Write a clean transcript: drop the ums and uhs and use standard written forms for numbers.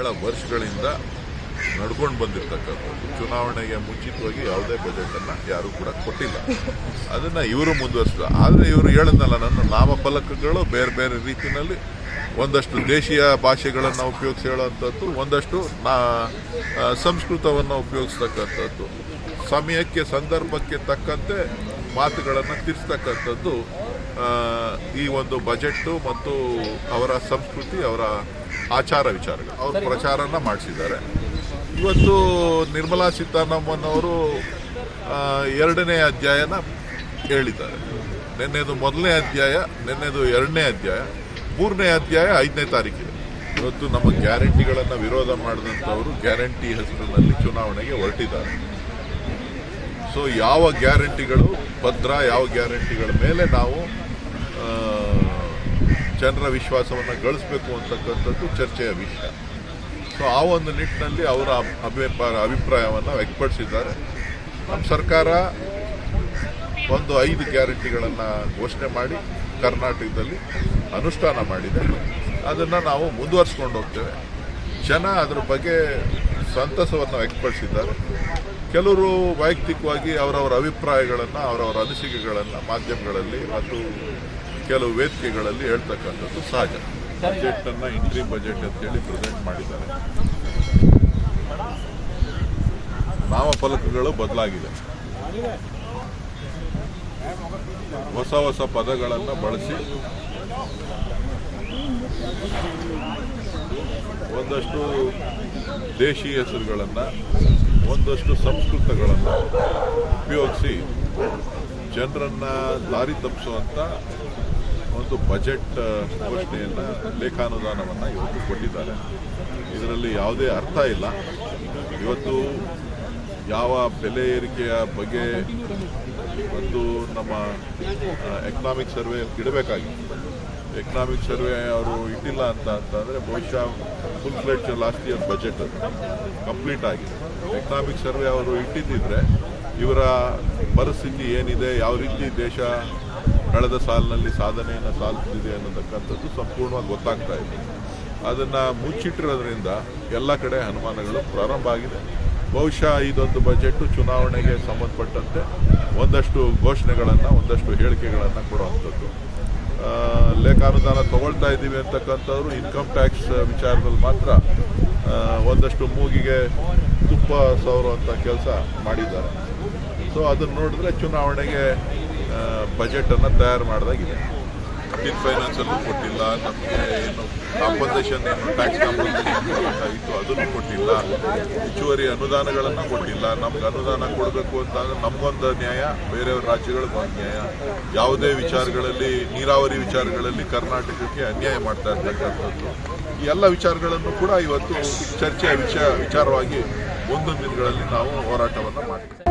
ಬಹಳ ವರ್ಷಗಳಿಂದ ನಡ್ಕೊಂಡು ಬಂದಿರತಕ್ಕಂಥದ್ದು. ಚುನಾವಣೆಗೆ ಮುಂಚಿತವಾಗಿ ಯಾವುದೇ ಬಜೆಟನ್ನು ಯಾರೂ ಕೂಡ ಕೊಟ್ಟಿಲ್ಲ. ಅದನ್ನು ಇವರು ಮುಂದುವರಿಸಿದ. ಆದರೆ ಇವರು ಹೇಳಿದ್ನಲ್ಲ, ನನ್ನ ನಾಮಫಲಕಗಳು ಬೇರೆ ಬೇರೆ ರೀತಿಯಲ್ಲಿ ಒಂದಷ್ಟು ದೇಶೀಯ ಭಾಷೆಗಳನ್ನು ಉಪಯೋಗಿಸಿ ಹೇಳುವಂಥದ್ದು, ಒಂದಷ್ಟು ಸಂಸ್ಕೃತವನ್ನು ಉಪಯೋಗಿಸ್ತಕ್ಕಂಥದ್ದು, ಸಮಯಕ್ಕೆ ಸಂದರ್ಭಕ್ಕೆ ತಕ್ಕಂತೆ ಮಾತುಗಳನ್ನು ತಿರ್ಸ್ತಕ್ಕಂಥದ್ದು ಈ ಒಂದು ಬಜೆಟ್ಟು ಮತ್ತು ಅವರ ಸಂಸ್ಕೃತಿ, ಅವರ ಆಚಾರ ವಿಚಾರಗಳು ಅವರು ಪ್ರಚಾರನ ಮಾಡಿಸಿದ್ದಾರೆ. ಇವತ್ತು ನಿರ್ಮಲಾ ಸೀತಾರಾಮನ್ ಅವರು 2ನೇ ಅಧ್ಯಾಯನ ಹೇಳಿದ್ದಾರೆ. ನಿನ್ನೆದು 1ನೇ ಅಧ್ಯಾಯ, ನಿನ್ನೆದು 2ನೇ ಅಧ್ಯಾಯ, 3ನೇ ಅಧ್ಯಾಯ 5ನೇ ತಾರೀಕಿದೆ. ಇವತ್ತು ನಮ್ಮ ಗ್ಯಾರಂಟಿಗಳನ್ನು ವಿರೋಧ ಮಾಡಿದಂಥವರು ಗ್ಯಾರಂಟಿ ಹೆಸರಿನಲ್ಲಿ ಚುನಾವಣೆಗೆ ಹೊರಟಿದ್ದಾರೆ. ಸೊ ಯಾವ ಗ್ಯಾರಂಟಿಗಳು ಭದ್ರ, ಯಾವ ಗ್ಯಾರಂಟಿಗಳ ಮೇಲೆ ನಾವು ಜನರ ವಿಶ್ವಾಸವನ್ನು ಗಳಿಸಬೇಕು ಅಂತಕ್ಕಂಥದ್ದು ಚರ್ಚೆಯ ವಿಷಯ. ಸೊ ಆ ಒಂದು ನಿಟ್ಟಿನಲ್ಲಿ ಅವರ ಅಭಿಪ್ರಾಯವನ್ನು ವ್ಯಕ್ತಪಡಿಸಿದ್ದಾರೆ. ನಮ್ಮ ಸರ್ಕಾರ ಒಂದು 5 ಗ್ಯಾರಂಟಿಗಳನ್ನು ಘೋಷಣೆ ಮಾಡಿ ಕರ್ನಾಟಕದಲ್ಲಿ ಅನುಷ್ಠಾನ ಮಾಡಿದೆ. ಅದನ್ನು ನಾವು ಮುಂದುವರಿಸ್ಕೊಂಡು ಹೋಗ್ತೇವೆ. ಜನ ಅದರ ಬಗ್ಗೆ ಸಂತಸವನ್ನು ವ್ಯಕ್ತಪಡಿಸಿದ್ದಾರೆ. ಕೆಲವರು ವೈಯಕ್ತಿಕವಾಗಿ ಅವರವರ ಅಭಿಪ್ರಾಯಗಳನ್ನು, ಅವರವರ ಅನಿಸಿಕೆಗಳನ್ನು ಮಾಧ್ಯಮಗಳಲ್ಲಿ ಮತ್ತು ಕೆಲವು ವೇದಿಕೆಗಳಲ್ಲಿ ಹೇಳ್ತಕ್ಕಂಥದ್ದು ಸಹಜ. ಬಜೆಟನ್ನು ಇಂಟ್ರೀಮ್ ಬಜೆಟ್ ಅಂತೇಳಿ ಪ್ರೆಸೆಂಟ್ ಮಾಡಿದ್ದಾರೆ. ನಾಮಫಲಕಗಳು ಬದಲಾಗಿದೆ. ಹೊಸ ಹೊಸ ಪದಗಳನ್ನು ಬಳಸಿ ಒಂದಷ್ಟು ದೇಶಿ ಹೆಸರುಗಳನ್ನು, ಒಂದಷ್ಟು ಸಂಸ್ಕೃತಗಳನ್ನು ಉಪಯೋಗಿಸಿ ಜನರನ್ನು ದಾರಿ ತಪ್ಪಿಸುವಂಥ ಒಂದು ಬಜೆಟ್ ಘೋಷಣೆಯನ್ನು, ಲೇಖಾನುದಾನವನ್ನು ಇವತ್ತು ಕೊಟ್ಟಿದ್ದಾರೆ. ಇದರಲ್ಲಿ ಯಾವುದೇ ಅರ್ಥ ಇಲ್ಲ. ಇವತ್ತು ಯಾವ ಬೆಲೆ ಏರಿಕೆಯ ಬಗ್ಗೆ ಮತ್ತು ನಮ್ಮ ಎಕನಾಮಿಕ್ ಸರ್ವೆ ಇಡಬೇಕಾಗಿತ್ತು. ಎಕನಾಮಿಕ್ ಸರ್ವೆ ಅವರು ಇಟ್ಟಿಲ್ಲ ಅಂತಂದರೆ ಬಹುಶಃ full fledge last year budget ಅದು ಕಂಪ್ಲೀಟ್ ಆಗಿದೆ. ಎಕನಾಮಿಕ್ ಸರ್ವೆ ಅವರು ಇಟ್ಟಿದ್ದಿದ್ರೆ ಇವರ ಪರಿಸ್ಥಿತಿ ಏನಿದೆ, ಯಾವ ರೀತಿ ದೇಶ ಕಳೆದ ಸಾಲಿನಲ್ಲಿ ಸಾಧನೆಯನ್ನು ಸಾಧಿಸಿದೆ ಅನ್ನತಕ್ಕಂಥದ್ದು ಸಂಪೂರ್ಣವಾಗಿ ಗೊತ್ತಾಗ್ತಾ ಇದೆ. ಅದನ್ನು ಮುಚ್ಚಿಟ್ಟಿರೋದ್ರಿಂದ ಎಲ್ಲ ಕಡೆ ಅನುಮಾನಗಳು ಪ್ರಾರಂಭ ಆಗಿದೆ. ಬಹುಶಃ ಇದೊಂದು ಬಜೆಟ್ಟು ಚುನಾವಣೆಗೆ ಸಂಬಂಧಪಟ್ಟಂತೆ ಒಂದಷ್ಟು ಘೋಷಣೆಗಳನ್ನು, ಒಂದಷ್ಟು ಹೇಳಿಕೆಗಳನ್ನು ಕೊಡುವಂಥದ್ದು. ಲೇಖಾನುದಾನ ತಗೊಳ್ತಾ ಇದ್ದೀವಿ ಅಂತಕ್ಕಂಥವ್ರು ಇನ್ಕಮ್ ಟ್ಯಾಕ್ಸ್ ವಿಚಾರದಲ್ಲಿ ಮಾತ್ರ ಒಂದಷ್ಟು ಮೂಗಿಗೆ ತುಪ್ಪ ಸವರುವಂಥ ಕೆಲಸ ಮಾಡಿದ್ದಾರೆ. ಸೊ ಅದನ್ನು ನೋಡಿದ್ರೆ ಚುನಾವಣೆಗೆ ಬಜೆಟನ್ನು ತಯಾರು ಮಾಡಿದಾಗಿದೆ. ಫೈನಾನ್ಸಲ್ಲೂ ಕೊಟ್ಟಿಲ್ಲ, ನಮಗೆ ಏನು ಕಾಂಪನ್ಸೇಷನ್, ಏನು ಟ್ಯಾಕ್ಸ್ ಕಾಂಪನ್ಸೇಷನ್ ಕೊಡಬೇಕಾಗಿತ್ತು ಅದನ್ನು ಕೊಟ್ಟಿಲ್ಲ, ಹೆಚ್ಚುವರಿ ಅನುದಾನಗಳನ್ನು ಕೊಟ್ಟಿಲ್ಲ. ನಮ್ಗೆ ಅನುದಾನ ಕೊಡಬೇಕು ಅಂತಂದರೆ ನಮಗೊಂದು ನ್ಯಾಯ, ಬೇರೆಯವ್ರ ರಾಜ್ಯಗಳಿಗೊಂದು ನ್ಯಾಯ. ಯಾವುದೇ ವಿಚಾರಗಳಲ್ಲಿ, ನೀರಾವರಿ ವಿಚಾರಗಳಲ್ಲಿ ಕರ್ನಾಟಕಕ್ಕೆ ಅನ್ಯಾಯ ಮಾಡ್ತಾ ಇರ್ತಕ್ಕಂಥದ್ದು. ಈ ಎಲ್ಲ ವಿಚಾರಗಳನ್ನು ಕೂಡ ಇವತ್ತು ಚರ್ಚೆಯ ವಿಚಾರವಾಗಿ ಮುಂದಿನ ದಿನಗಳಲ್ಲಿ ನಾವು ಹೋರಾಟವನ್ನು ಮಾಡ್ತೀವಿ.